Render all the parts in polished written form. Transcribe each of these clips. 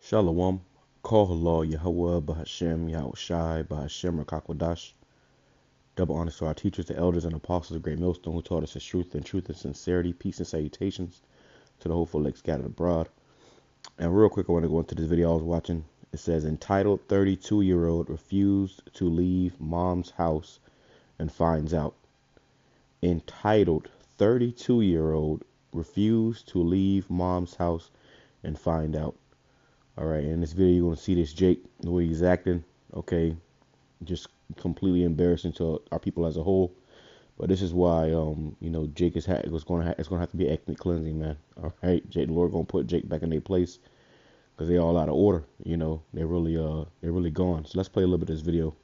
Shalom. Call HALAL, YAHAWAH, BAHASHAM, YAHWASHI, BAHASHAM, or QADASH. Double honors to our teachers, the elders, and apostles of Great Millstone who taught us the truth and sincerity, peace and salutations to the hopeful elect scattered abroad. And real quick, I want to go into this video I was watching. It says, entitled 32-year-old refused to leave mom's house and finds out. Entitled 32-year-old refused to leave mom's house and find out. All right, in this video, you're going to see this Jake, the way he's acting. Okay, just completely embarrassing to our people as a whole. But this is why, you know, Jake is it's going to have to be ethnic cleansing, man. All right, Jake, the Lord going to put Jake back in their place because they're all out of order. You know, they're really gone. So let's play a little bit of this video.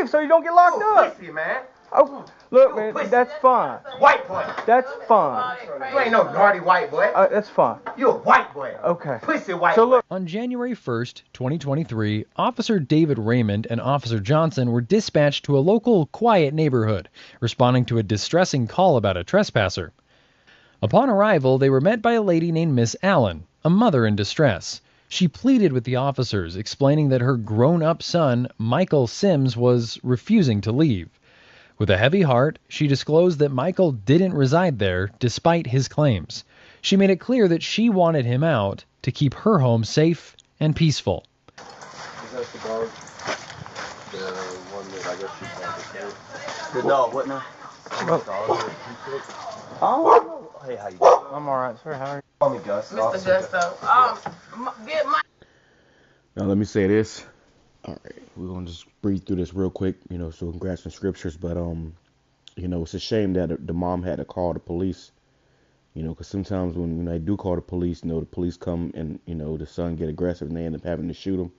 So you don't get locked up. Pussy, man. Oh, look, man, that's fine. White boy. That's fine. You ain't no naughty white boy. That's fine. You a white boy. Okay. Pussy white So boy. look. On January 1st, 2023, Officer David Raymond and Officer Johnson were dispatched to a local quiet neighborhood, responding to a distressing call about a trespasser. Upon arrival, they were met by a lady named Miss Allen, a mother in distress. She pleaded with the officers, explaining that her grown-up son, Michael Sims, was refusing to leave. With a heavy heart, she disclosed that Michael didn't reside there, despite his claims. She made it clear that she wanted him out to keep her home safe and peaceful. Is that the dog? The one that I guess you called the dog, what now? Oh, Hey, how you doing? I'm alright, sir. How are you? Call me Gus. Mr. Gusto. Get my. Now, let me say this. All right, we're going to just breathe through this real quick, you know, so we can grab some scriptures. But, you know, it's a shame that the mom had to call the police, you know, because sometimes when they do call the police, you know, the police come and, you know, the son get aggressive and they end up having to shoot him.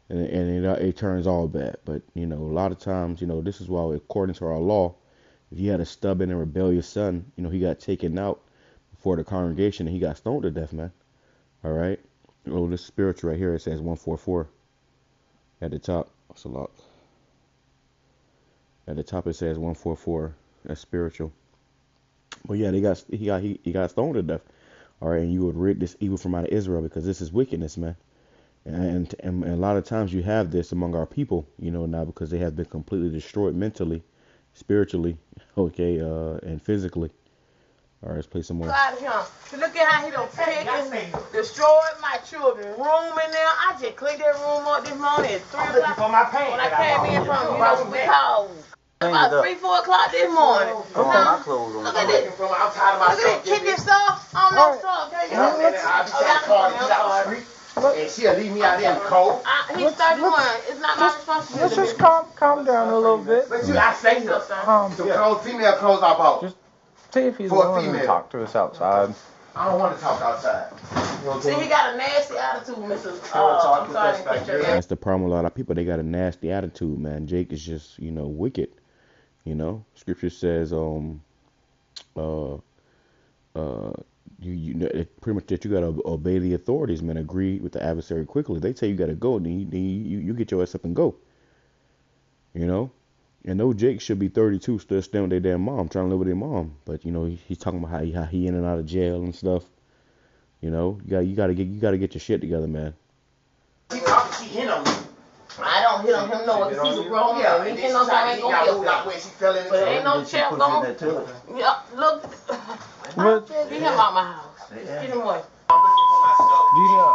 And it turns all bad. But, you know, a lot of times, you know, this is why, according to our law, if you had a stubborn and rebellious son, you know, he got taken out before the congregation and he got stoned to death, man. All right. Oh, this spiritual right here, it says 144 at the top. That's a lot. At the top it says 144. That's spiritual. Well, yeah, he got stoned to death. All right, and you would rid this evil from out of Israel because this is wickedness, man. And a lot of times you have this among our people, you know, now because they have been completely destroyed mentally, spiritually, okay, and physically. All right, let's play some more. Look at how he done picked and destroyed my children's room in there. I just cleaned that room up this morning at 3 o'clock. For my pants. When I came in from, you know, we called about 3, 4 o'clock this morning. My clothes on. Look at this. I'm tired of my Look at this kidney stuff on that stuff. Okay, and she'll leave me out there in the cold. He's 31. It's not my responsibility. Let's just calm down a little bit. But I say here. The female clothes I bought. Just see if he's For a willing to female. talk to us outside. I don't want to talk outside. See, he got a nasty attitude, Mrs. talk I'm sorry, with respect, Mr. That's the problem with a lot of people. They got a nasty attitude, man. Jake is just, you know, wicked. You know, scripture says, you know, pretty much that you gotta obey the authorities, man. Agree with the adversary quickly. If they tell you gotta go, then you get your ass up and go. You know, and no Jake should be 32 still staying with their damn mom, trying to live with their mom. But you know, he's talking about how he in and out of jail and stuff. You know, you gotta get your shit together, man. She hit on me. I don't hit on him, no. He's a grown man. He hit on him, I ain't gonna hit him. But ain't no champ going. Yeah, look. Get him out my house. Get him away. Do you know,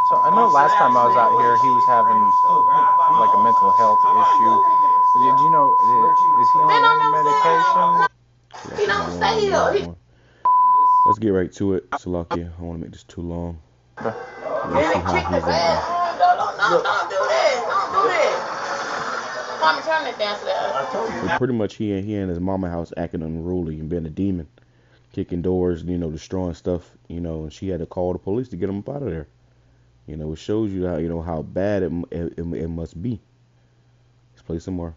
so I know last time I was out here, he was having like a mental health issue. Did you know, is he on any medication? He don't stay here. Let's get right to it. Salakia, I don't want to make this too long. Let's see how he's Don't do that. Don't do that. Mommy, turn that down to that. So pretty much he in his mama house acting unruly and being a demon, kicking doors, you know, destroying stuff, you know, and she had to call the police to get him up out of there. You know, it shows you how, you know, how bad it must be. Let's play some more.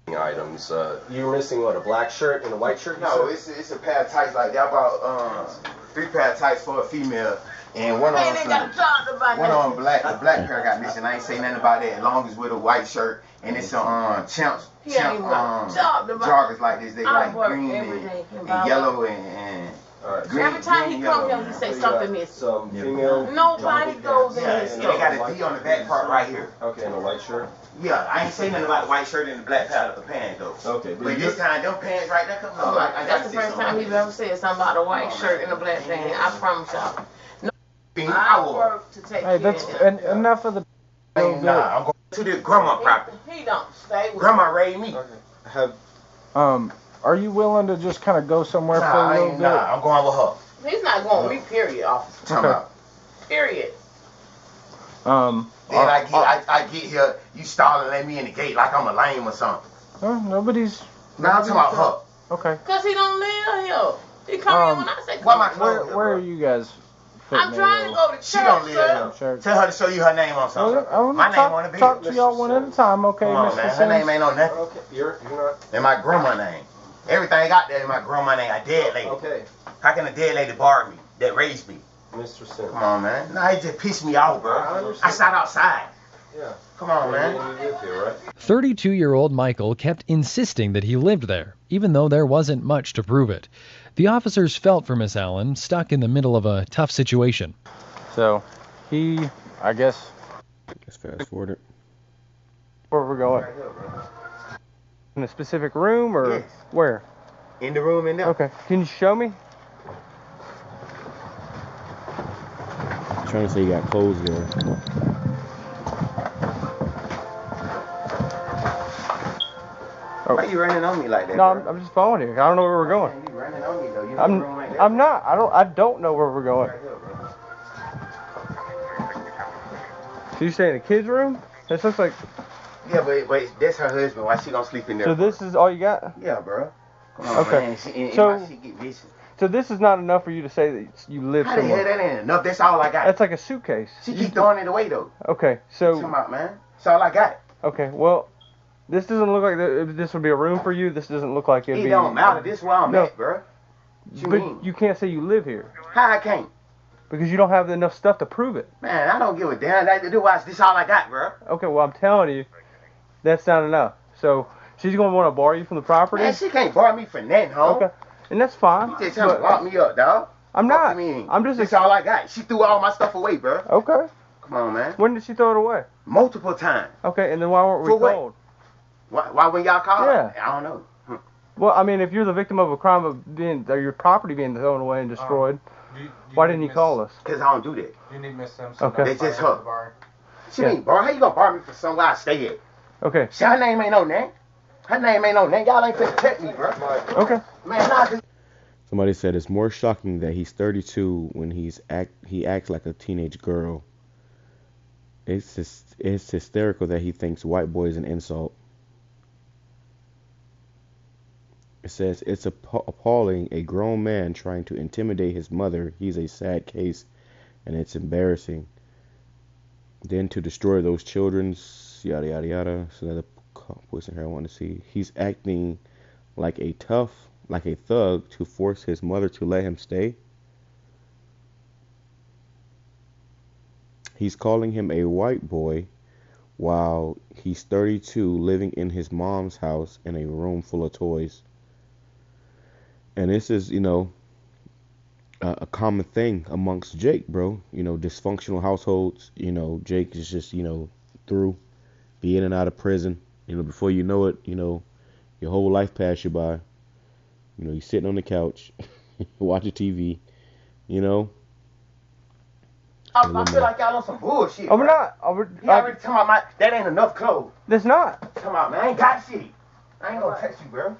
Items. You're missing what? A black shirt and a white shirt? No, it's a pair of tights like that. I bought 3 pair of tights for a female, and one of them black. The black pair got missing. I ain't say nothing about that. As long as with a white shirt, and it's some champ joggers like this. They like green and yellow and Alright. Every time he come here, he say something missing. Some female. Nobody goes in his They store. got a D on the back part right here. Okay, and a white shirt. Yeah, I ain't saying nothing about the white shirt and the black pants though. Okay, but this time, them pants right there come up. I That's the first time he's ever said something about a white shirt and a black pants. I promise y'all. I work to take Hey, care that's of him. enough of the. Nah, I'm going to the grandma property. He don't stay with Grandma raised me. Have Are you willing to just kind of go somewhere for a little bit? Nah, I'm going with her. He's not going with me, period, officer. Talking about. Period. Then I get here, you stalling at me in the gate like I'm a lame or something. Nobody's. Now I'm talking about her. Okay. Because he don't live here. He come here when I say Why come. my clothes here, Where are bro? you guys? I'm trying to go to church, She don't live sir. here. Tell her to show you her name on something. My name on the bill. Talk to y'all one at a time, okay, Come on, Mr. man. Her Sims? name ain't on nothing. okay, you're not. And my grandma name. Everything I got there is my grandma name. A dead lady. Okay, How can a dead lady bar me that raised me? Mr. Sims. Come on, man. Nah, it just pissed me off, bro. I understand. I sat outside. Yeah. Come on, man. You live here, right? 32-year-old Michael kept insisting that he lived there, even though there wasn't much to prove it. The officers felt for Miss Allen, stuck in the middle of a tough situation. So, I guess, Let's fast forward it. where we're going? In a specific room or Yes. where? In the room in there. Okay. Can you show me? Trying to say you got clothes there. Why you running on me like that, No, bro? I'm just following you. I don't know where we're going. You running on me, though. You in the room right there. I'm not. I don't know where we're going. Right here, bro. So you say in the kids' room? This looks like. Yeah, but that's her husband. Why she gonna sleep in there? So this is all you got? Yeah, bro. Come on, Okay. man. She So- get vicious. So this is not enough for you to say that you live How the hell somewhere. that ain't enough? That's all I got. That's like a suitcase. She keep throwing it away though. Okay. Come So on, man. That's all I got. okay. Well, this doesn't look like this would be a room for you. This doesn't look like it'd It be. don't matter. This where I'm No. at, bro. What you But mean? you can't say you live here How I can't? because you don't have enough stuff to prove it. Man, I don't give a damn. This all I got, bro. Okay. Well, I'm telling you, that's not enough. So she's gonna want to borrow you from the property. Man, she can't bar me for nothing, homie. Okay. And that's fine. You just trying to but- lock me up, dog. I'm Fuck not. you mean? I'm just. That's all I got. She threw all my stuff away, bro. Okay. Come on, man. When did she throw it away? Multiple times. Okay. And then why weren't we For what? told? Why when y'all call? Yeah. I don't know. Well, I mean, if you're the victim of a crime of or your property being thrown away and destroyed, why didn't you call us? Because I don't do that. Okay. It's just her. She Yeah. mean, bar? How you gonna bar me for somewhere I stay at? Okay. See, her name ain't no name. Her name ain't no name. Y'all ain't finna check me, bro. Okay. Man, nah, 'cause Somebody said it's more shocking that he's 32 when he acts like a teenage girl. It's hysterical that he thinks white boy is an insult. It says it's appalling, a grown man trying to intimidate his mother. He's a sad case, and it's embarrassing. Then to destroy those children's yada yada yada. So another voice in here I want to see. He's acting like a thug to force his mother to let him stay. He's calling him a white boy while he's 32 living in his mom's house in a room full of toys. And this is, a common thing amongst Jake, bro. Dysfunctional households. Jake is just, through, be in and out of prison. Before you know it, your whole life pass you by. You're sitting on the couch, watching TV, I feel like y'all on some bullshit. Oh, we're bro. not. He already talking about that ain't enough clothes. That's not. Come on, man. I ain't got shit. I ain't gonna touch you, bro.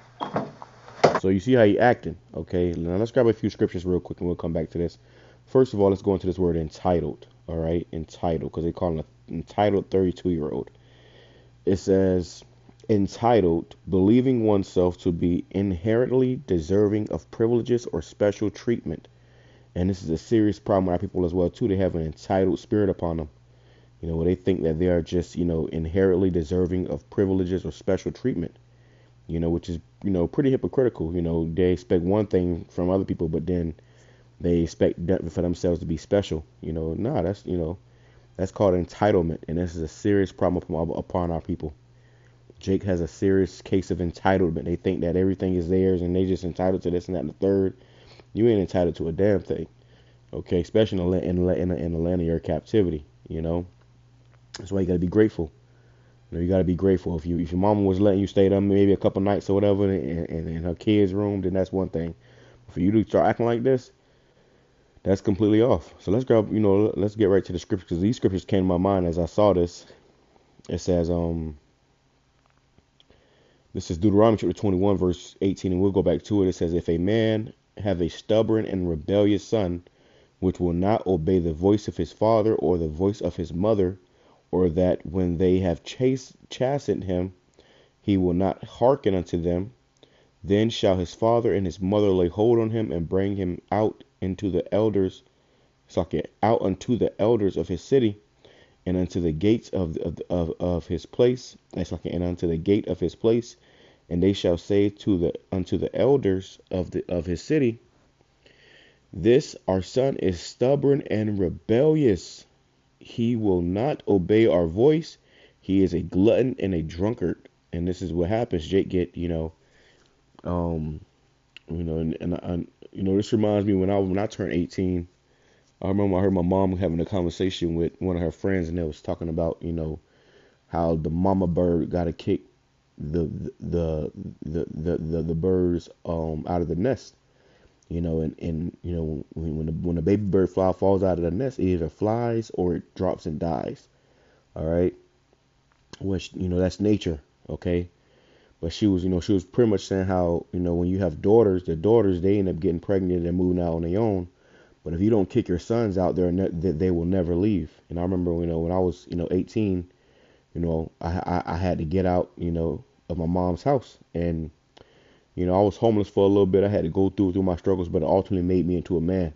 So you see how he acting, okay? Now let's grab a few scriptures real quick and we'll come back to this. First of all, let's go into this word entitled, all right? Entitled, because they call him an entitled 32-year-old. It says, entitled, believing oneself to be inherently deserving of privileges or special treatment. And this is a serious problem with our people as well, too. They have an entitled spirit upon them, where they think that they are just, inherently deserving of privileges or special treatment, which is, pretty hypocritical. They expect one thing from other people, but then they expect for themselves to be special. That's called entitlement. And this is a serious problem upon our people. Jake has a serious case of entitlement. They think that everything is theirs and they just entitled to this and that and the third. You ain't entitled to a damn thing. Okay, especially in the land of your captivity. That's why you gotta be grateful. You gotta be grateful. If your mama was letting you stay there maybe a couple nights or whatever in her kid's room, then that's one thing. For you to start acting like this, that's completely off. So let's get right to the scriptures, because these scriptures came to my mind as I saw this. It says, this is Deuteronomy chapter 21, verse 18, and we'll go back to it. It says, if a man have a stubborn and rebellious son, which will not obey the voice of his father or the voice of his mother, or that when they have chastened him, he will not hearken unto them, then shall his father and his mother lay hold on him and bring him out unto the elders of his city, and unto the gates of his place, and unto the gate of his place, and they shall say unto the elders of his city, this our son is stubborn and rebellious. He will not obey our voice. He is a glutton and a drunkard. And this is what happens. Jake get, this reminds me when I turned 18. I remember I heard my mom having a conversation with one of her friends, and they was talking about, how the mama bird got to kick the birds out of the nest. When the baby bird falls out of the nest, it either flies or it drops and dies. All right, which that's nature. Okay, but she was pretty much saying how when you have daughters, they end up getting pregnant and moving out on their own. But if you don't kick your sons out there, they will never leave. And I remember when I was 18, I had to get out of my mom's house, and I was homeless for a little bit. I had to go through my struggles, but it ultimately made me into a man.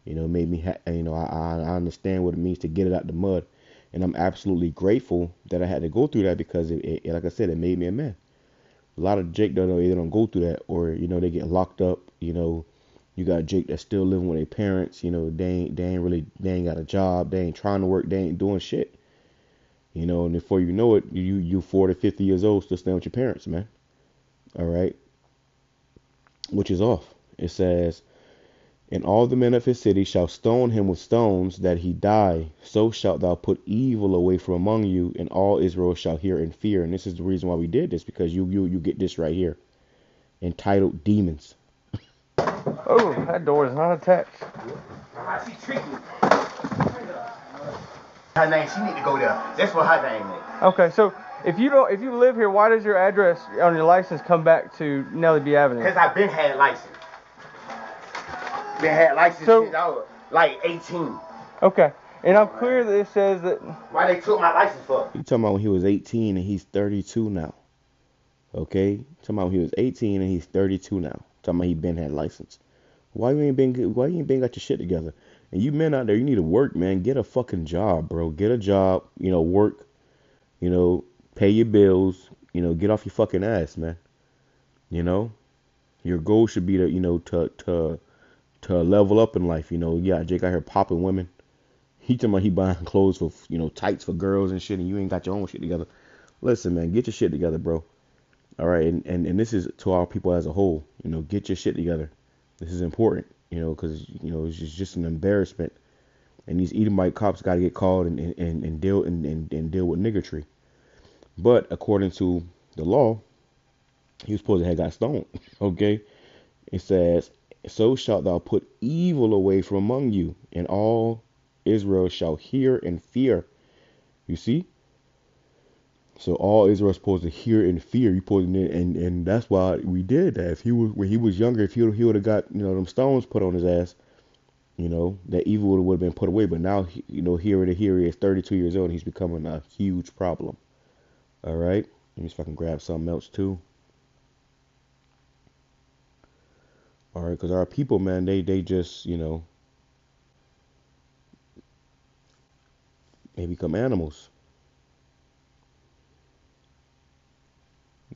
It made me, I understand what it means to get it out the mud. And I'm absolutely grateful that I had to go through that, because like I said, it made me a man. A lot of Jake they don't go through that, or, they get locked up. You got Jake that's still living with their parents. They ain't got a job. They ain't trying to work. They ain't doing shit. And before you know it, you 40, 50 years old, still staying with your parents, man. All right. Which is off. It says, and all the men of his city shall stone him with stones, that he die. So shalt thou put evil away from among you, and all Israel shall hear and fear. And this is the reason why we did this, because you get this right here, entitled demons. Oh, that door is not attached. She treat me. Her name, she need to go there. That's what her name is. Okay, so if you live here, why does your address on your license come back to Nelly B Avenue? Because I've been had license. Been had license since I was like 18. Okay, and I'm clear that it says that. Why they took my license for? You talking about when he was 18 and he's 32 now? Okay, talking about when he was 18 and he's 32 now. Talking about he been had license. Why you ain't been got your shit together? And you men out there, you need to work, man. Get a fucking job, bro. Get a job. Work. Pay your bills. Get off your fucking ass, man. Your goal should be to level up in life. Yeah, Jake out here popping women. He talking about he buying clothes for tights for girls and shit, and you ain't got your own shit together. Listen, man, get your shit together, bro. All right, and this is to our people as a whole. Get your shit together. This is important, because it's just an embarrassment, and these Edomite cops got to get called and deal with niggertry. But according to the law, he was supposed to have got stoned. Okay, it says, so shalt thou put evil away from among you, and all Israel shall hear and fear. You see? So all Israel is supposed to hear and fear. And that's why we did that. When he was younger, if he would have got them stones put on his ass, that evil would have been put away. But now here he is 32 years old, and he's becoming a huge problem. All right, let me see if I can grab something else too. All right, because our people, man, they just they become animals.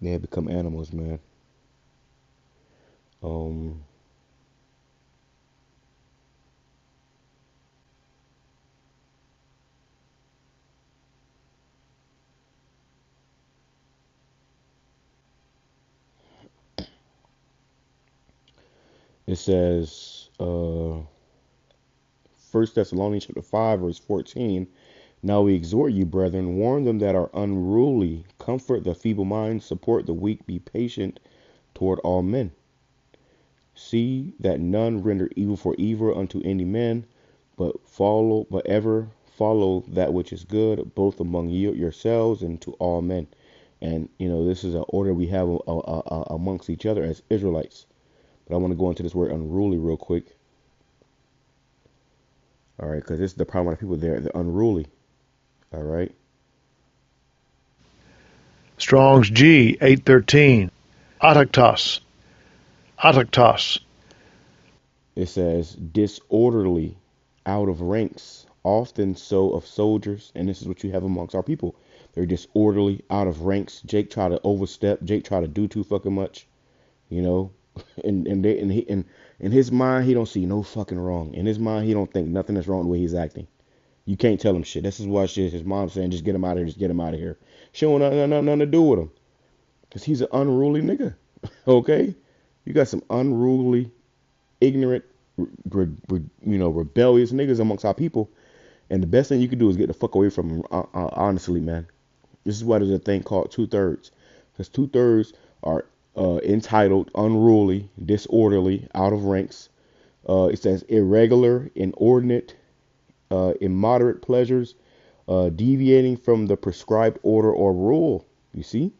They have become animals, man. It says, Uh, 1 Thessalonians chapter 5, verse 14. Now we exhort you, brethren, warn them that are unruly, comfort the feeble-minded, support the weak, be patient toward all men. See that none render evil for evil unto any man, but ever follow that which is good, both among you yourselves and to all men. And this is an order we have amongst each other as Israelites. But I want to go into this word unruly real quick. All right, because this is the problem with people there. They're unruly. All right. Strong's G 813. Autochtos. Autochtos. It says disorderly, out of ranks, often so of soldiers, and this is what you have amongst our people. They're disorderly, out of ranks. Jake tried to overstep. Jake tried to do too fucking much, and in his mind he don't see no fucking wrong. In his mind he don't think nothing is wrong the way he's acting. You can't tell him shit. This is why his mom saying just get him out of here, just get him out of here. She don't want nothing to do with him, cause he's an unruly nigga. Okay, you got some unruly, ignorant, rebellious niggas amongst our people, and the best thing you can do is get the fuck away from him. Honestly, man, this is why there's a thing called 2/3, because 2/3 are entitled unruly, disorderly, out of ranks. It says irregular, inordinate, immoderate pleasures, deviating from the prescribed order or rule. You see?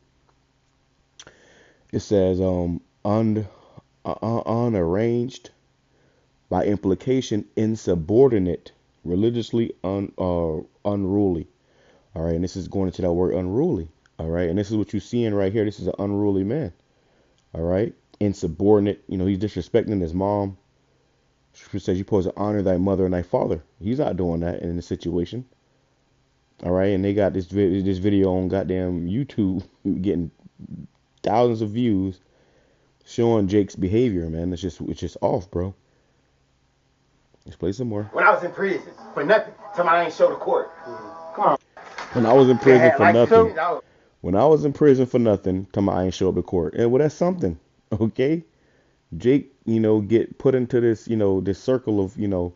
It says unarranged, by implication insubordinate, religiously unruly. All right, and this is going into that word unruly. All right, and this is what you're seeing right here. This is an unruly man. All right, insubordinate. He's disrespecting his mom. Scripture says you're supposed to honor thy mother and thy father. He's not doing that in this situation. All right, and they got this video on goddamn YouTube getting thousands of views, showing Jake's behavior, man. It's just off, bro. Let's play some more. When I was in prison for nothing, somebody ain't show the court. Come on. When I was in prison for nothing. When I was in prison for nothing, I ain't show up to court. And well, that's something, okay? Jake, get put into this, this circle of, the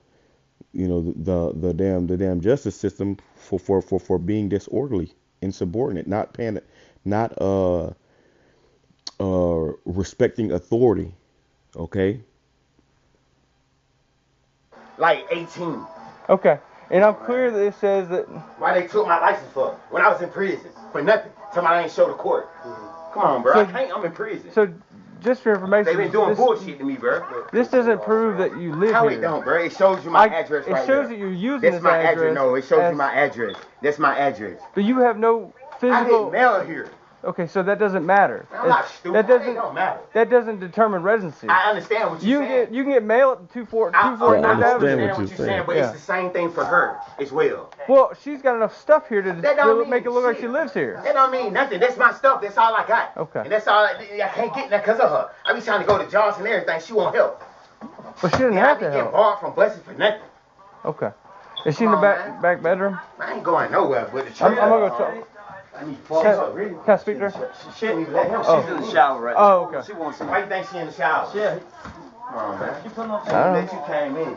damn justice system for being disorderly, insubordinate, not paying, not respecting authority, okay? Like 18. Okay. And I'm clear that it says that. Why they took my license for? When I was in prison for nothing. Somebody ain't show the court. Come on, bro. I'm in prison. So, just for information, they've been doing bullshit to me, bro. This doesn't prove that you live How here. It don't, bro. It shows you my address right It shows there. that you're using That's this my address. No, it shows you my address. That's my address. But you have no physical. I get mail here. Okay, so that doesn't matter. I'm not stupid. It don't matter. That doesn't determine residency. I understand what you're saying. You can get mail at 249 I understand what you're saying, but it's the same thing for her as well. Well, she's got enough stuff here to make it look like she lives here. That don't mean nothing. That's my stuff. That's all I got. Okay. And that's all I can't get that because of her. I be trying to go to Johnson and everything. She won't help. But she doesn't have to help. I be getting barred from buses for nothing. Okay. Is she in the back bedroom? I ain't going nowhere but the church. I'm gonna go talk. Can I speak to her? She's in the shower right now. Oh, okay. She wants some. Why you think she in the shower? Yeah. Come on, man. You putting on I don't know. You came in.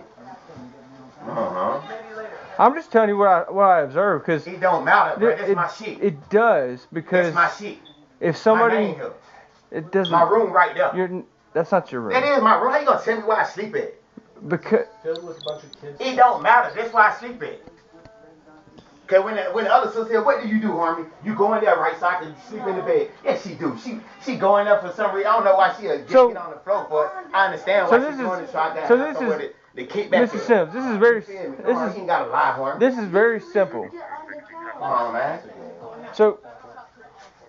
I'm just telling you what I observed, because it don't matter, bro. That's my shit. It does, because that's my shit. If somebody, my name here. It doesn't. My room right there. That's not your room. That is my room. How you gonna tell me where I sleep at? Because filled with a bunch of kids. It don't matter. That's where I sleep at. Okay, when the other sister said, "What do you do, Harmony? You go in there, right, so I can sleep in the bed?" Yes, she do. She go in there for some reason. I don't know why she get on the floor for it. I understand why she's doing it, so I got somewhere to kick back. Mr. Sims, this is very. You ain't gotta lie, Harmony. This is very simple. Come on, man. So,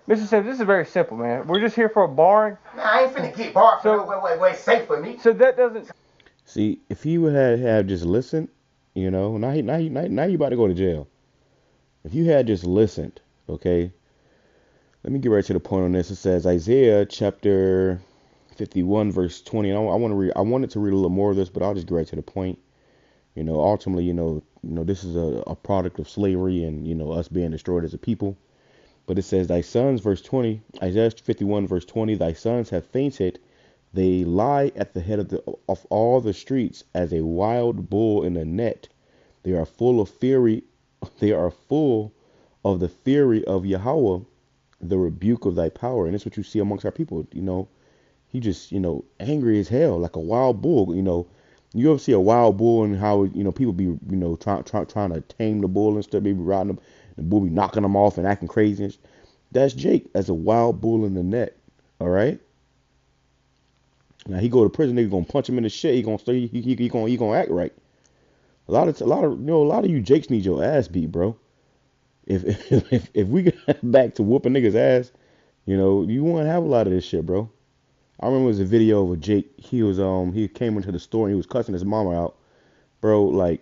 Mr. Sims, this is very simple, man. We're just here for a barring. Nah, I ain't finna get barred for where it's safe for me. So that doesn't. See, if he would have just listened, now you about to go to jail. If you had just listened, okay, let me get right to the point on this. It says Isaiah chapter 51 verse 20. And I wanted to read a little more of this, but I'll just get right to the point. Ultimately, this is a product of slavery and us being destroyed as a people. But it says, "Thy sons," verse 20, Isaiah 51 verse 20, "Thy sons have fainted, They lie at the head of all the streets as a wild bull in a net. They are full of fury. They are full of the fury of Yahweh, the rebuke of thy power. And that's what you see amongst our people. You know, he just, you know, angry as hell, like a wild bull. You know, you ever see a wild bull and how, you know, people be, you know, trying to tame the bull and stuff. They be riding them, the bull be knocking them off and acting crazy. And that's Jake as a wild bull in the net. All right. Now he go to prison, they gonna punch him in the shit. He gonna stay. He gonna act right. A lot of you Jakes need your ass beat, bro. If we get back to whooping niggas ass, you know, you won't have a lot of this shit, bro. I remember it was a video of a Jake. He came into the store and he was cussing his mama out, bro. Like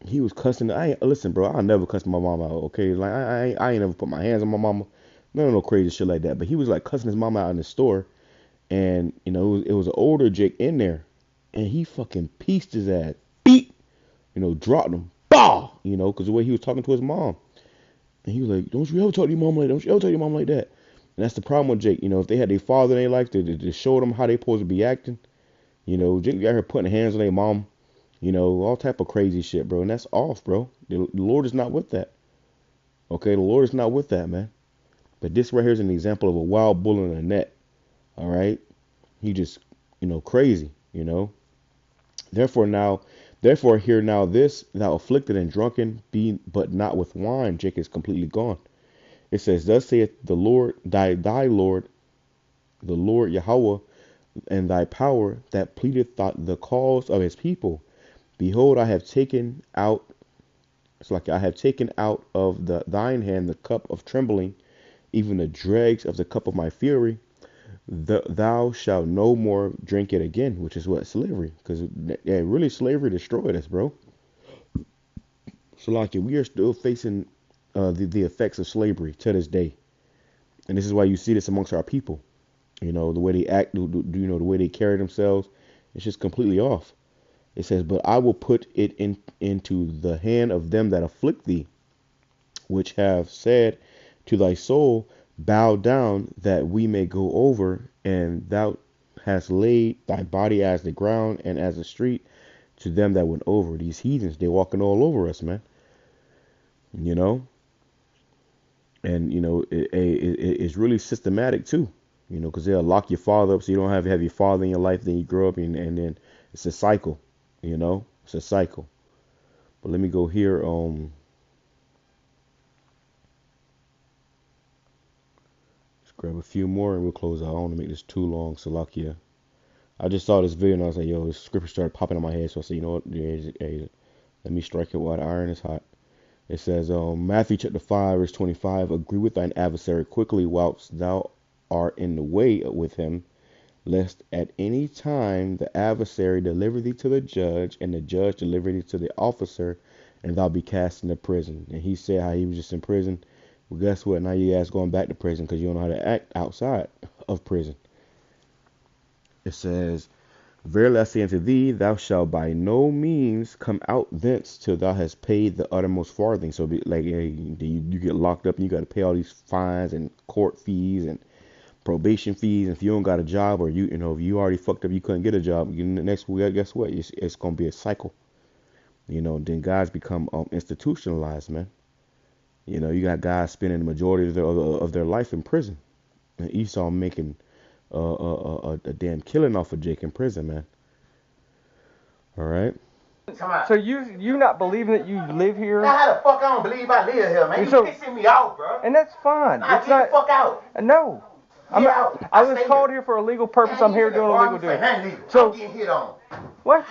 he was cussing. Listen, bro. I'll never cuss my mama out. Okay, like I ain't never put my hands on my mama. No crazy shit like that. But he was like cussing his mama out in the store, and you know it was an older Jake in there, and he fucking pieced his ass, beat, you know, dropped him, bah, you know, because the way he was talking to his mom. And he was like, don't you ever talk to your mom like that. Don't you ever talk to your mom like that. And that's the problem with Jake. You know, if they had their father in their life to show them how they supposed to be acting, you know, Jake got her putting hands on their mom, you know, all type of crazy shit, bro. And that's off, bro. The Lord is not with that. Okay, the Lord is not with that, man. But this right here is an example of a wild bull in a net. All right. He just, you know, crazy, you know. Therefore hear now this, thou afflicted and drunken, be but not with wine. Jake is completely gone. It says, thus saith the Lord, thy Lord, the Lord Yahweh, and thy power that pleadeth the cause of his people. Behold, I have taken out, it's like I have taken out of thine hand the cup of trembling, even the dregs of the cup of my fury. Thou shalt no more drink it again, which is what? Slavery. Because really slavery destroyed us, bro. So like we are still facing the effects of slavery to this day. And this is why you see this amongst our people. You know, the way they act, you know, the way they carry themselves, it's just completely off. It says, but I will put it into the hand of them that afflict thee, which have said to thy soul, bow down that we may go over, and thou hast laid thy body as the ground and as a street to them that went over. These heathens, they walking all over us, man. You know, and you know it's really systematic too. You know, because they'll lock your father up so you don't have your father in your life. Then you grow up and then it's a cycle. You know, it's a cycle. But let me go here. Grab a few more and we'll close out. I don't want to make this too long, Salakia. I just saw this video and I was like, yo, this scripture started popping in my head. So I said, you know what? Hey, let me strike it while the iron is hot. It says, Matthew chapter 5, verse 25, agree with thine adversary quickly whilst thou art in the way with him, lest at any time the adversary deliver thee to the judge, and the judge deliver thee to the officer, and thou be cast into prison. And he said how he was just in prison. Well, guess what? Now your ass going back to prison because you don't know how to act outside of prison. It says, verily I say unto thee, thou shalt by no means come out thence till thou hast paid the uttermost farthing. So be like, hey, you get locked up and you got to pay all these fines and court fees and probation fees. And if you don't got a job, or you know if you already fucked up, you couldn't get a job, next week, guess what? It's gonna be a cycle. You know, then guys become institutionalized, man. You know, you got guys spending the majority of their life in prison. And Esau making a damn killing off of Jake in prison, man. All right. So you not believing that you live here? Now, how the fuck I don't believe I live here, man? You pissing me off, bro. And that's fine. Nah, get the fuck out. No. I was called here for a legal purpose. I'm here doing a legal duty. So I'm getting hit on. What?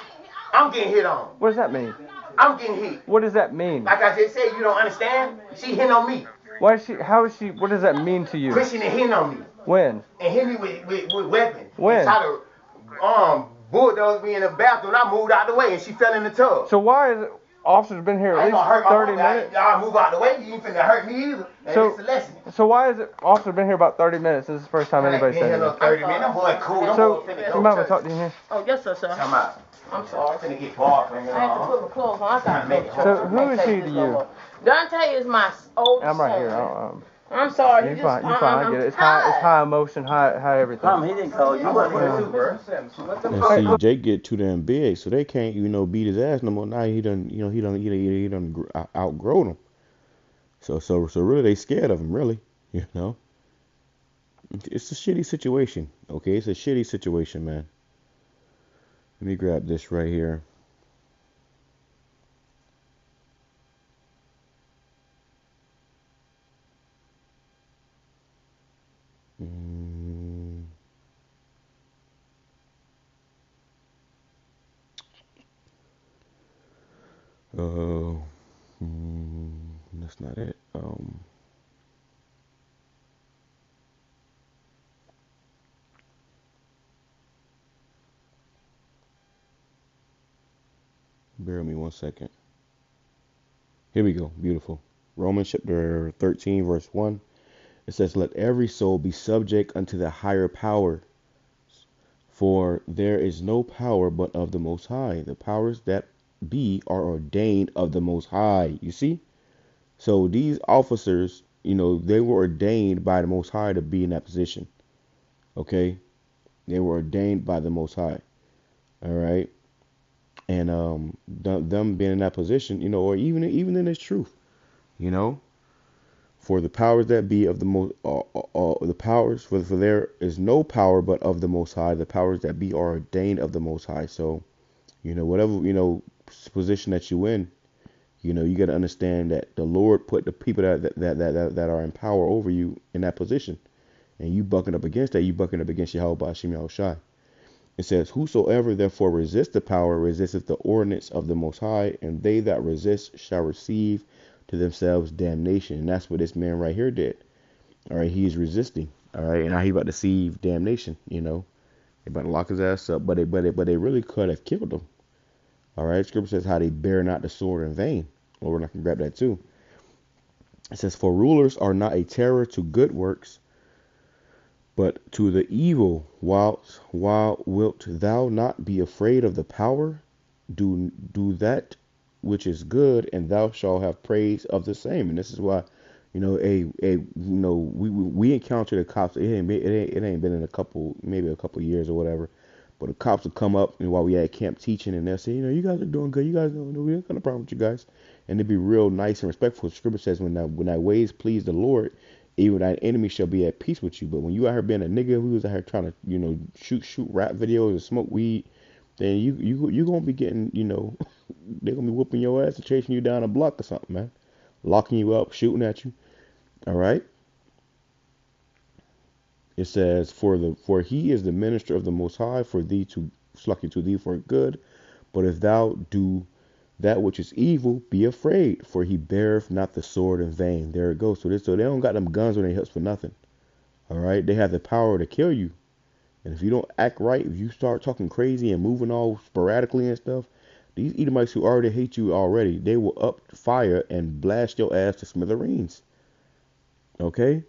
I'm getting hit on. What does that mean? I'm getting hit. What does that mean? Like I just said, you don't understand? She hitting on me. Why is she? How is she? What does that mean to you? Christian and hitting on me. When? And hit me with weapons. When? And try to bulldoze me in the bathroom. I moved out the way and she fell in the tub. So why is it? Officers been here at least 30 minutes. Y'all move out the way. You ain't finna hurt me either. And it's a lesson. So why is it? Officers been here about 30 minutes. This is the first time anybody's said it. 30 minutes. Them boy cool. So you might want to talk to you here. Oh yes, sir. Come out. I'm sorry. I'm finna get barred. I have to put my clothes on. I gotta make sure. So who is he to you? Dante is my oldest I'm right son. here. I'm sorry. You're fine. You're fine. I get it. It's high emotion, high everything. He didn't call you. You wasn't here too, bro. And see, Jake get too damn big, so they can't, beat his ass no more. Now he done outgrown him. So really, they scared of him, really. It's a shitty situation. Okay, it's a shitty situation, man. Let me grab this right here. That's not it. Bear with me 1 second. Here we go. Beautiful. Romans chapter 13, verse 1. It says, "Let every soul be subject unto the higher power, for there is no power but of the Most High. The powers that be are ordained of the Most High." You see? So these officers, they were ordained by the Most High to be in that position. Okay? They were ordained by the Most High. All right? And them being in that position, or even in its truth, for the powers that be of the most, the powers, for there is no power but of the Most High. The powers that be are ordained of the Most High. So, whatever, position that you in, you got to understand that the Lord put the people that are in power over you in that position. And you bucking up against that, you bucking up against YAHAWASHI. It says, "Whosoever therefore resists the power resisteth the ordinance of the Most High, and they that resist shall receive to themselves damnation." And that's what this man right here did. All right, he is resisting. All right, and now he about to receive damnation. They about to lock his ass up, but they really could have killed him. All right, Scripture says how they bear not the sword in vain. Lord, I can grab that too. It says, "For rulers are not a terror to good works, but to the evil. While wilt thou not be afraid of the power? Do that which is good, and thou shalt have praise of the same." And this is why, we encountered the cops. It ain't been in maybe a couple years or whatever. But the cops will come up and while we at camp teaching, and they'll say, you guys are doing good. You guys know we ain't got no problem with you guys. And they'd be real nice and respectful. Scripture says, when thy ways please the Lord, even thy enemy shall be at peace with you. But when you out here being a nigga who was out here trying to, shoot rap videos and smoke weed, then you gonna be getting, they're gonna be whooping your ass and chasing you down a block or something, man. Locking you up, shooting at you. All right. It says, for he is the minister of the Most High, for thee to thee for good. But if thou do that which is evil, be afraid, for he beareth not the sword in vain. There it goes. So they don't got them guns on their hips for nothing. All right, they have the power to kill you. And if you don't act right, if you start talking crazy and moving all sporadically and stuff, these Edomites who already hate you already, they will up fire and blast your ass to smithereens. Okay?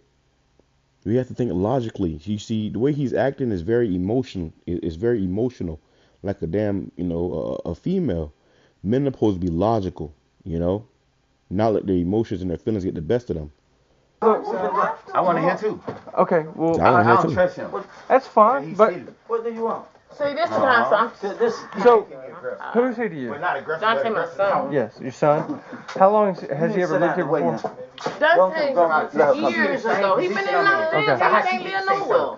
We have to think logically. You see, the way he's acting is very emotional. It's very emotional, like a damn, a female. Men are supposed to be logical, not let their emotions and their feelings get the best of them. I want to hear too. Okay, well, I don't trust him. That's fine, but What do you want? See, this time, so who's he to you? Dante, my son. Yes, your son. How long has he ever lived here before? Dante, years ago. He been in and out of there. He can't live nowhere.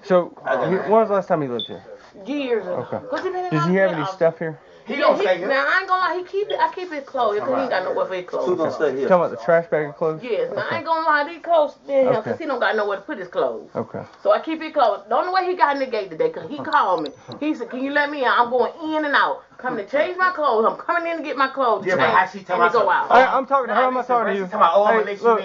So, when was the last time he lived here? Years ago. Okay. Does he have any stuff here? Now, I ain't gonna lie, I keep his clothes, because he ain't got nowhere for his clothes. Who's gonna stay here? Talking about the trash bag of clothes? Yes, now I ain't gonna lie, these clothes in him, because he don't got nowhere to put his clothes. Okay. So I keep his clothes. The only way he got in the gate today, because he called me. He said, "Can you let me out? I'm going in and out. Coming to change my clothes. I'm coming in to get my clothes to change, and to go out." I'm talking to her. I'm not talking to you. Hey, look,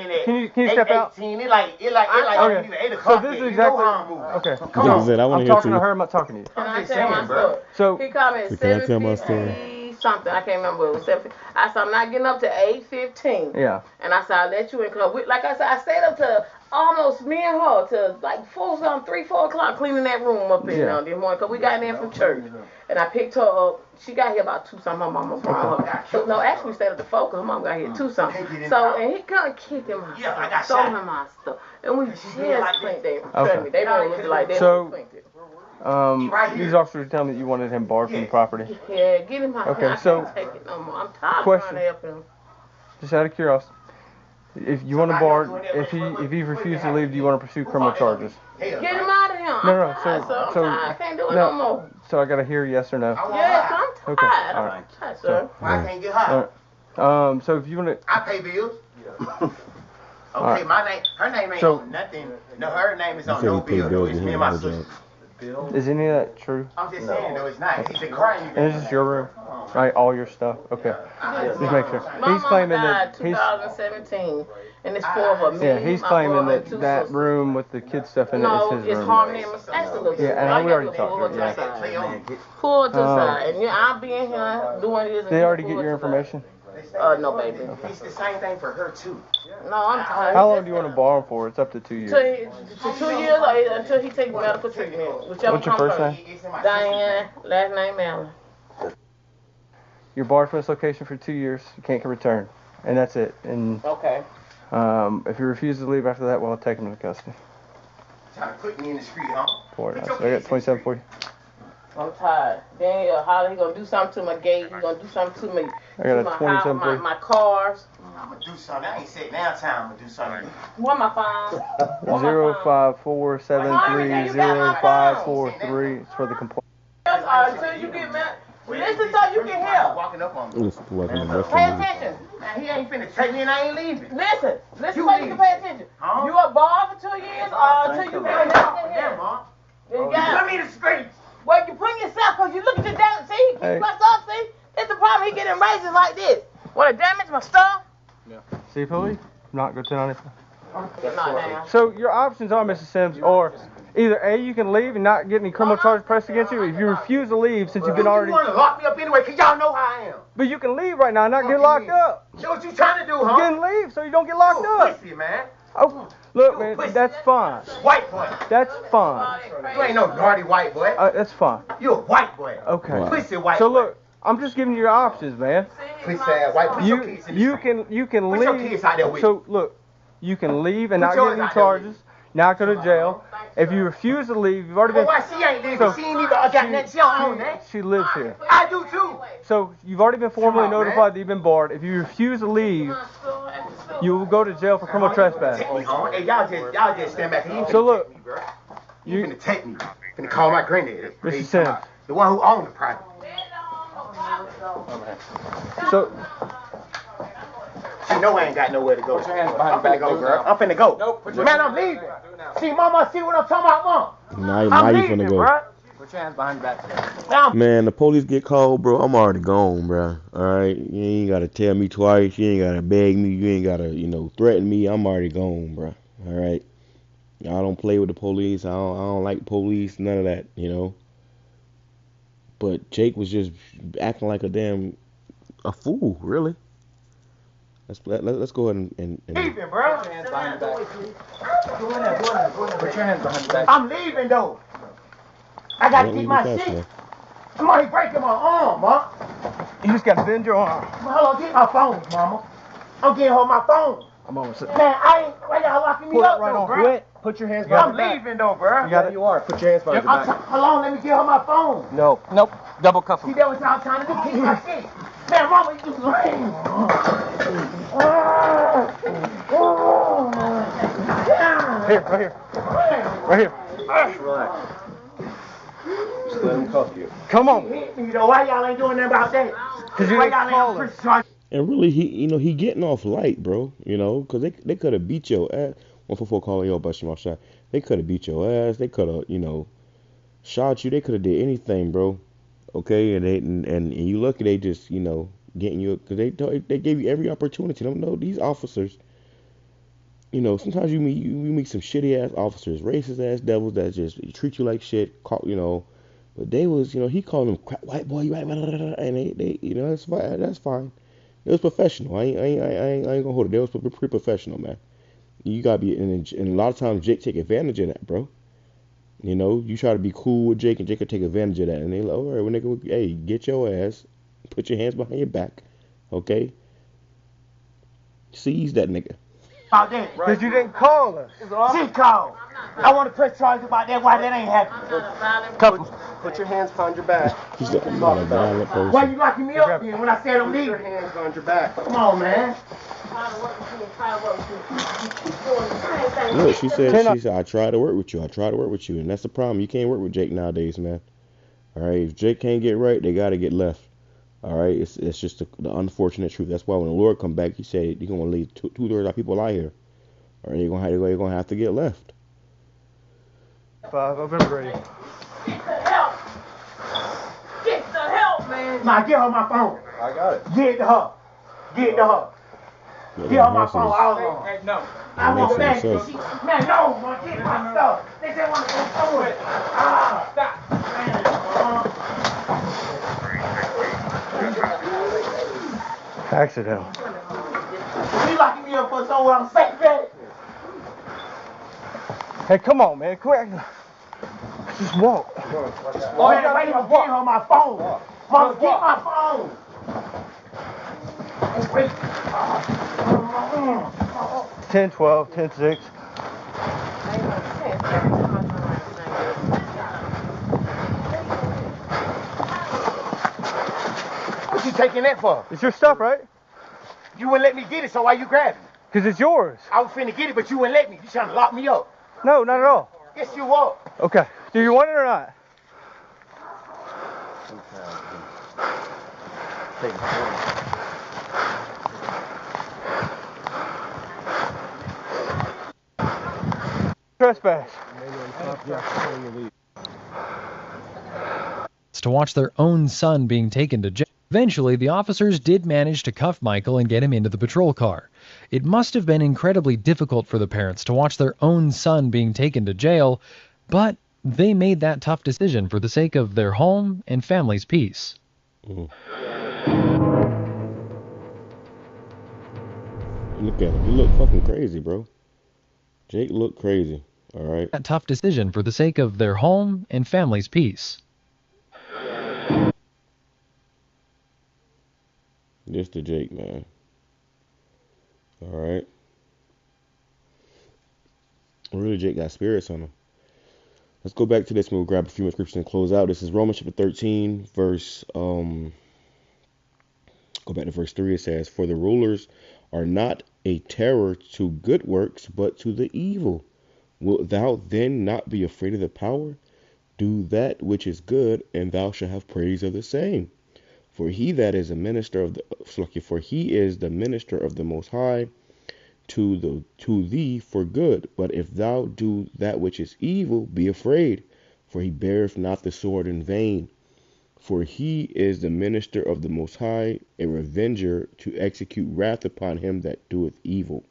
can you step out? It like Okay. 8 o'clock. So this is exactly. Okay. I want I'm to hear talking too. to her. I'm not talking to you. Can I tell my story? So He called me at Can I tell my story? 7:50 something. I can't remember. It was 7. I said, I'm not getting up to 8:15. Yeah. And I said, I'll let you in. Cause like I said, I stayed up to almost me and her to like 4 o'clock cleaning that room up in there this morning. Cause we got in there from church. And I picked her up. She got here about 2 something. Her mama brought her. So, no, actually we stayed at the 4 cause her mom got here 2 something. So, and he kind of kicked him my stuff. Stole him my stuff. And we just cleaned it. Trust me, they won't look like they cleaned it. These officers tell me that you wanted him barred from the property. Yeah, get him out. Okay, I so can't take it no more. I'm tired of trying to help him. Just out of curiosity, if you want to bar, if he refuses to leave, do you want to pursue criminal charges? Get him out of here. No. So I can't do it no more. So I gotta hear yes or no. Yes, I'm tired. Okay, all right. I'm tired, sir. I can't get high. All right. So if you want to, I pay bills. Okay, my name, her name ain't on nothing. No, her name is on no bill. Though. It's me and my sister. is any of that true? I'm just saying though, it's not. It's a crime. And this is your room, right? All your stuff. Okay. Just make sure. My He's claiming mama that died 2017, and it's 4 of them. Yeah, he's claiming that room with the kid stuff in it is his room. It's harming him. Absolutely. Yeah, and we already talked to her. Pull her to the side, and I'll be in here doing this. Did they already get your information? No, baby. It's the same thing for her too. No, I'm tired. How long do you want to borrow him for? It's up to 2 years. To 2 years or until he takes medical treatment. Whichever What's your first name? Diane, last name Allen. You're barred from this location for 2 years. You can't return, and that's it. And okay. If you refuse to leave after that, we'll take him into custody. Trying to put me in the street, huh? So I got 27 for you. I'm tired. Then he gonna do something to my gate. He gonna do something to me. I got a 27 for you. My cars. I'm gonna do something. I ain't sitting down time. I'm gonna do something. What my phone? 054730543. It's for the complaint. Until you get mad. Listen so you can hear. Walking up on me. Listen to what I'm Pay attention. Now, he ain't finna take me and I ain't leaving. Listen so you can pay attention. Huh? You are barred for 2 years until you get mad. Damn, Mom. You Put me in the streets. Well, you bring yourself because you look at your damage. See, he messed up. See, it's the problem. He getting raises like this. Want to damage my stuff? Yeah. See, police? Not go 10 on it. Not So your options are, Mrs. Sims, or either A, you can leave and not get any criminal charges pressed against you. If you refuse to leave, since you've been already. You want to lock me up anyway, because y'all know how I am. But you can leave right now and not get locked up. So what you trying to do, huh? You can leave so you don't get locked up. Pussy, man. Oh, look, man, that's fine. White boy. That's fine. You ain't no naughty white boy. That's fine. You a white boy. Okay. Pussy white So boy. look, I'm just giving you your options, man. Pussy ass white. Put your kids in the You street. can Put leave. your kids out there with So look, you can leave and Put not yours get any out there with charges. Not go to jail. If you refuse to leave, you've already Well, been. why she ain't leaving? She ain't even got nothing. She don't own that. She lives here. I do too. So you've already been formally Come on, notified man. that you've been barred. If you refuse to leave, you will go to jail for criminal trespass. Take me home. Hey, y'all just stand back. You ain't So finna look, take me, bro. You finna take me. Finna call my granddaddy. Mr. Sims. The one who owned the property. So She know I ain't got nowhere to go. Put your hands behind I'm finna go, girl. I'm finna go. Nope, man, I'm leaving. See, mama, see what I'm talking about, mom? Now you leaving, finna go. bro. Put your hands behind your back. Man, the police get called, bro. I'm already gone, bro. Alright? You ain't gotta tell me twice. You ain't gotta beg me. You ain't gotta, threaten me. I'm already gone, bro. Alright? I don't play with the police. I don't like police. None of that, But Jake was just acting like a fool, really. Let's go ahead and Leaving, bro. Put your hands behind your back. Put your hands behind your back. I'm leaving, though. I gotta get my shit. I'm already breaking my arm, ma. you just gotta bend your arm. Hold on, get my phone, mama. I'm getting hold my phone. I'm almost sitting. Man, why y'all locking me Pull up, it right though, on. bro? Quit. Put your hands behind I'm your back. leaving, though, bro. You got it. You are. Put your hands behind your back. Hold on, let me get her my phone. No. Nope. Double cuff See, him. that what y'all trying to do? Keep my shit. Man, mama, you lame. Here, right here. Right here. Relax. Just let him cuff you. Come on. Hit me, though. Why y'all ain't doing nothing about that? Cause you Why didn't y'all call ain't her. press charge? And really, he getting off light, bro. Because they could have beat your ass. 144 calling your BAHASHAM outside. They could have beat your ass. They could have, shot you. They could have did anything, bro. Okay, and you lucky they just, getting you, because they gave you every opportunity. Don't know these officers. Sometimes you meet some shitty ass officers, racist ass devils that just treat you like shit. But they was, he called them crap white boy, you right, and they, that's fine. That's fine. It was professional. I ain't gonna hold it. They was pretty professional, man. You gotta be, and a lot of times Jake take advantage of that, bro. You try to be cool with Jake, and Jake will take advantage of that. And they like, all right, when they go, hey, get your ass, put your hands behind your back, okay? Seize that nigga. About that. Because you didn't call us. She called. I want to press charges about that. Why that ain't happening? Put your hands behind your back. He's not a violent person. Why you locking me up then when I said I'm Put leaving? your hands behind your back. Come on, man. Look, she said, I try to work with you. I try to work with you. And that's the problem. You can't work with Jake nowadays, man. All right, if Jake can't get right, they got to get left. All right, it's just the unfortunate truth. That's why when the Lord come back, he said he's going to leave two-thirds of people out here. All right, they're going to have to get left. 5, I've been ready. Get the help! Get the help, man! Nah, get her my phone. I got it. Get it to her. Get it to her. Yeah, Get her my phone. Hey, no. I want makes that. sense. Man, no, man, get my stuff. They just want to go somewhere. Stop. Man, accident. You locking me up for somewhere I'm safe at? Hey, come on, man. Quick. Just walk. Oh, yeah, wait, I'm getting her my phone. Mama, get my phone. Wait. 10-12, 10-6. What you taking that for? It's your stuff, right? You wouldn't let me get it, so why you grabbing it? Because it's yours. I was finna get it, but you wouldn't let me. You trying to lock me up. No, not at all. Yes, you are. Okay. Do you want it or not? Trespass. To watch their own son being taken to jail. Eventually, the officers did manage to cuff Michael and get him into the patrol car. It must have been incredibly difficult for the parents to watch their own son being taken to jail, but they made that tough decision for the sake of their home and family's peace. Look at him. He look fucking crazy, bro. Jake looked crazy. All right. That tough decision for the sake of their home and family's peace. This to Jake, man. All right. Really, Jake got spirits on him. Let's go back to this. We'll grab a few more scriptures and close out. This is Romans chapter 13, verse. Go back to verse 3. It says, "For the rulers are not a terror to good works, but to the evil. Wilt thou then not be afraid of the power? Do that which is good, and thou shalt have praise of the same. For he that is a minister of for he is the minister of the Most High to thee for good. But if thou do that which is evil, be afraid, for he beareth not the sword in vain. For he is the minister of the Most High, a revenger to execute wrath upon him that doeth evil.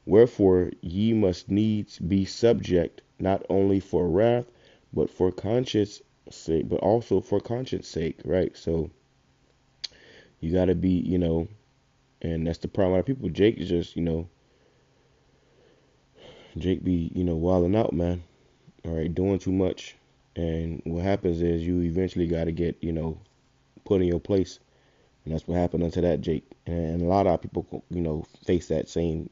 Wherefore ye must needs be subject, not only for wrath, but for conscience sake, but also for conscience sake," right? So you got to be, and that's the problem with people. Jake is just, Jake be, wilding out, man. All right, doing too much. And what happens is you eventually got to get, put in your place. And that's what happened unto that Jake. And a lot of people, face that same,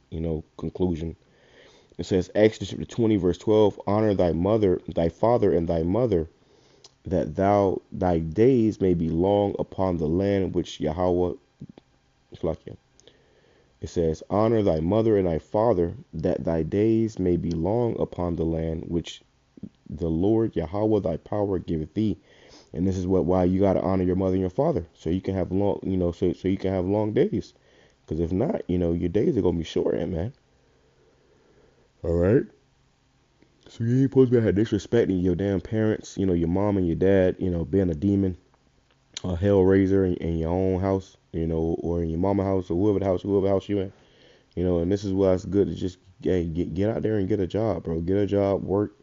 conclusion. It says, Exodus chapter 20, verse 12, "Honor thy mother, thy father, and thy mother, that thy days may be long upon the land which Yahawah." It says, "Honor thy mother and thy father, that thy days may be long upon the land which the Lord Yahawah thy power giveth thee." And this is why you got to honor your mother and your father, so you can have long, so you can have long days. Because if not, your days are gonna be short, man. All right. So you ain't supposed to be disrespecting your damn parents, your mom and your dad, being a demon, a hell raiser in your own house, or in your mama's house, or whoever house you in, and this is why it's good to just get out there and get a job, bro. Get a job, work,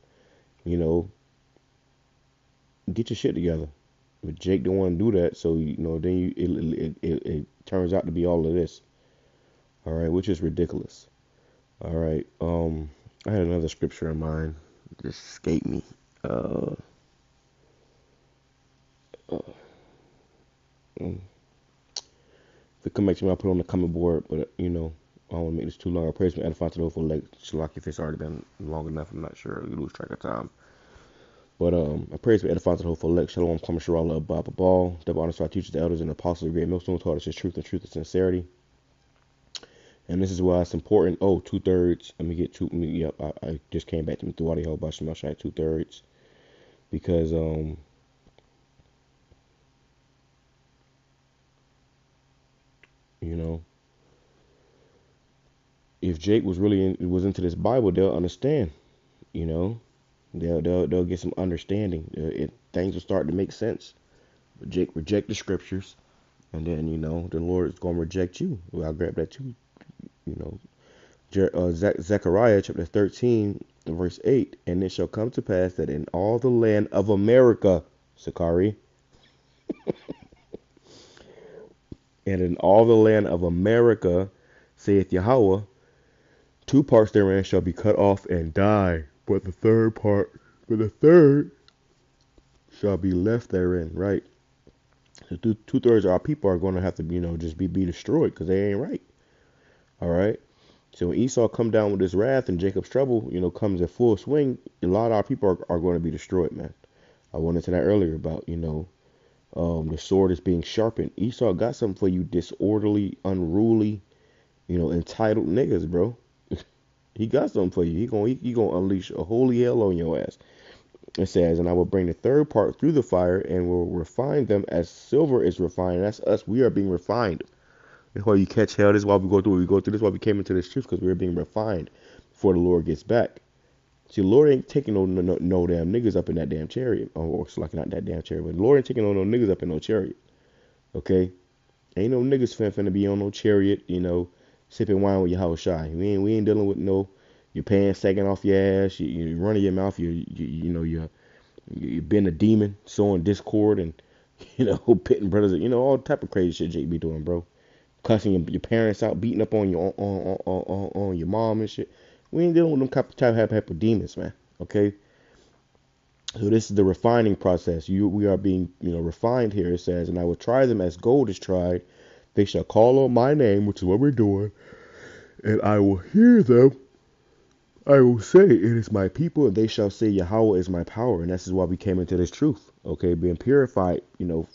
get your shit together. But Jake don't want to do that, so then it turns out to be all of this. All right, which is ridiculous. All right, I had another scripture in mind, it just escaped me. If it come back to me, I'll put it on the comment board, but I don't want to make this too long. I praise me, edify to the for like Shalaki if it's already been long enough. I'm not sure. You lose track of time. But I praise me, edify to the for elect. Shalom, come Sharala, Abba Ball. Double honor to our teachers, the elders, and the apostles of Great Millstone, taught us his truth and sincerity. And this is why it's important. Oh, 2/3. Let me get two. Yep, I just came back to me through audio. BAHASHAM 2/3. Because if Jake was really was into this Bible, they'll understand. They'll get some understanding. Things will start to make sense. But Jake reject the scriptures, and then the Lord is going to reject you. Well, I'll grab that too. Zechariah chapter 13, verse 8, and it shall come to pass that in all the land of America, Sakari, and in all the land of America, saith Yahweh, 2 parts therein shall be cut off and die, but the third shall be left therein, right? So 2/3 of our people are going to have to, just be destroyed because they ain't right. All right. So when Esau come down with his wrath and Jacob's trouble, comes in full swing, a lot of our people are going to be destroyed, man. I went into that earlier about, the sword is being sharpened. Esau got something for you disorderly, unruly, entitled niggas, bro. He got something for you. He gonna unleash a holy hell on your ass. It says, and I will bring the third part through the fire and will refine them as silver is refined. That's us. We are being refined. That's why you catch hell. This is why we go through what we go through. This is why we came into this truth, because we are being refined before the Lord gets back. See, the Lord ain't taking no damn niggas up in that damn chariot. Or it's like not that damn chariot, but the Lord ain't taking no niggas up in no chariot. Okay? Ain't no niggas finna be on no chariot, sipping wine with Yahawashi. We ain't dealing with your pants sagging off your ass, you running your mouth, you been a demon, sowing discord and pitting brothers, all type of crazy shit Jake be doing, bro. Cussing your parents out, beating up on your mom and shit. We ain't dealing with them type of demons, man. Okay. So this is the refining process. We are being refined here. It says, and I will try them as gold is tried. They shall call on my name, which is what we're doing, and I will hear them. I will say, it is my people, and they shall say, Yahweh is my power. And this is why we came into this truth, okay, being purified, so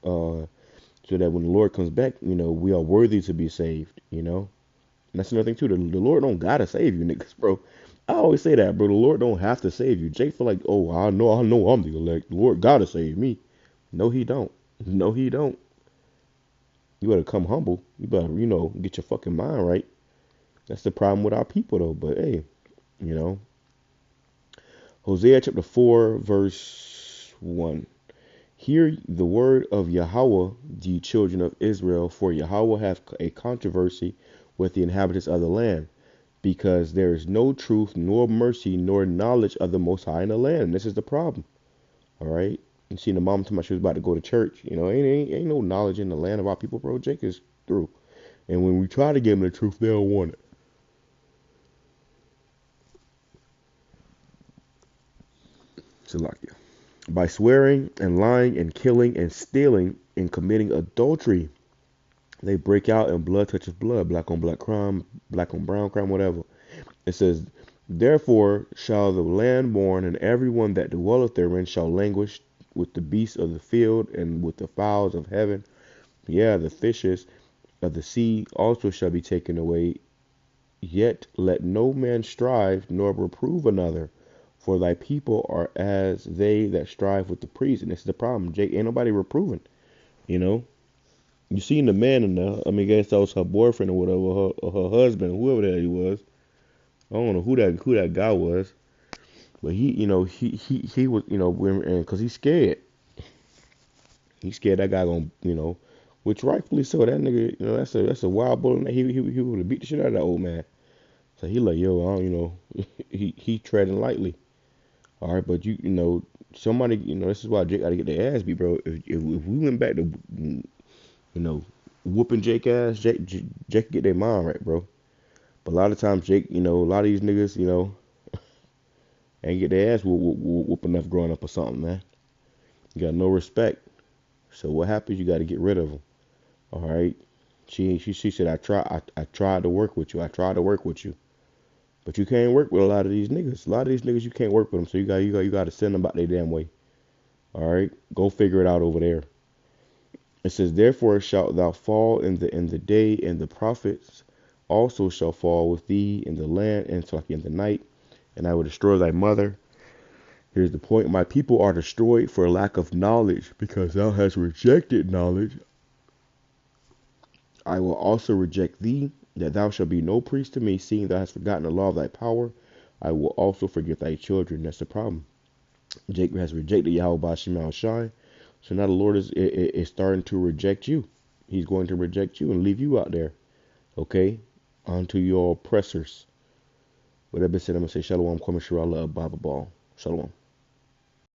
that when the Lord comes back, we are worthy to be saved, And that's another thing, too. The Lord don't got to save you, niggas, bro. I always say that, bro. The Lord don't have to save you. Jake feel like, oh, I know I'm the elect. The Lord got to save me. No, he don't. No, he don't. You better come humble. You better, get your fucking mind right. That's the problem with our people, though. But hey, Hosea chapter 4, verse 1. Hear the word of Yahweh, ye children of Israel, for Yahweh hath a controversy with the inhabitants of the land, because there is no truth, nor mercy, nor knowledge of the Most High in the land. And this is the problem. All right. You see the mom told me she was about to go to church. Ain't no knowledge in the land of our people, bro. Jake is through. And when we try to give them the truth, they don't want it. Salakia. By swearing and lying and killing and stealing and committing adultery, they break out and blood touches blood, black on black crime, black on brown crime, whatever. It says, therefore shall the land mourn, and everyone that dwelleth therein shall languish with the beasts of the field and with the fowls of heaven. Yeah, the fishes of the sea also shall be taken away. Yet let no man strive nor reprove another, for thy people are as they that strive with the priest. And this is the problem, Jake. Ain't nobody reproving. You seen the man in there. I guess that was her boyfriend or whatever, or her husband, whoever that he was. I don't know who that guy was, but he was, because he's scared. He's scared that guy gonna, which rightfully so. That nigga, that's a wild bull. He would have beat the shit out of that old man. So he like, yo, he treading lightly. All right, but somebody, this is why Jake got to get their ass beat, bro. If we went back to, whooping Jake ass, Jake could get their mind right, bro. But a lot of times, Jake, a lot of these niggas, ain't get their ass whoop enough growing up or something, man. You got no respect. So what happens? You got to get rid of them. All right. She said, I tried to work with you. I tried to work with you. But you can't work with a lot of these niggas. A lot of these niggas, you can't work with them. So you got to send them about their damn way. All right. Go figure it out over there. It says, therefore shalt thou fall in the day, and the prophets also shall fall with thee in the land, and so like in the night, and I will destroy thy mother. Here's the point. My people are destroyed for lack of knowledge, because thou hast rejected knowledge. I will also reject thee, that thou shalt be no priest to me, seeing thou hast forgotten the law of thy power. I will also forget thy children. That's the problem. Jacob has rejected YAHAWASHI. So now the Lord is starting to reject you. He's going to reject you and leave you out there. Okay? Unto your oppressors. With that being said, I'm going to say Shalom, Kwame Shirala, Baba Ball. Shalom.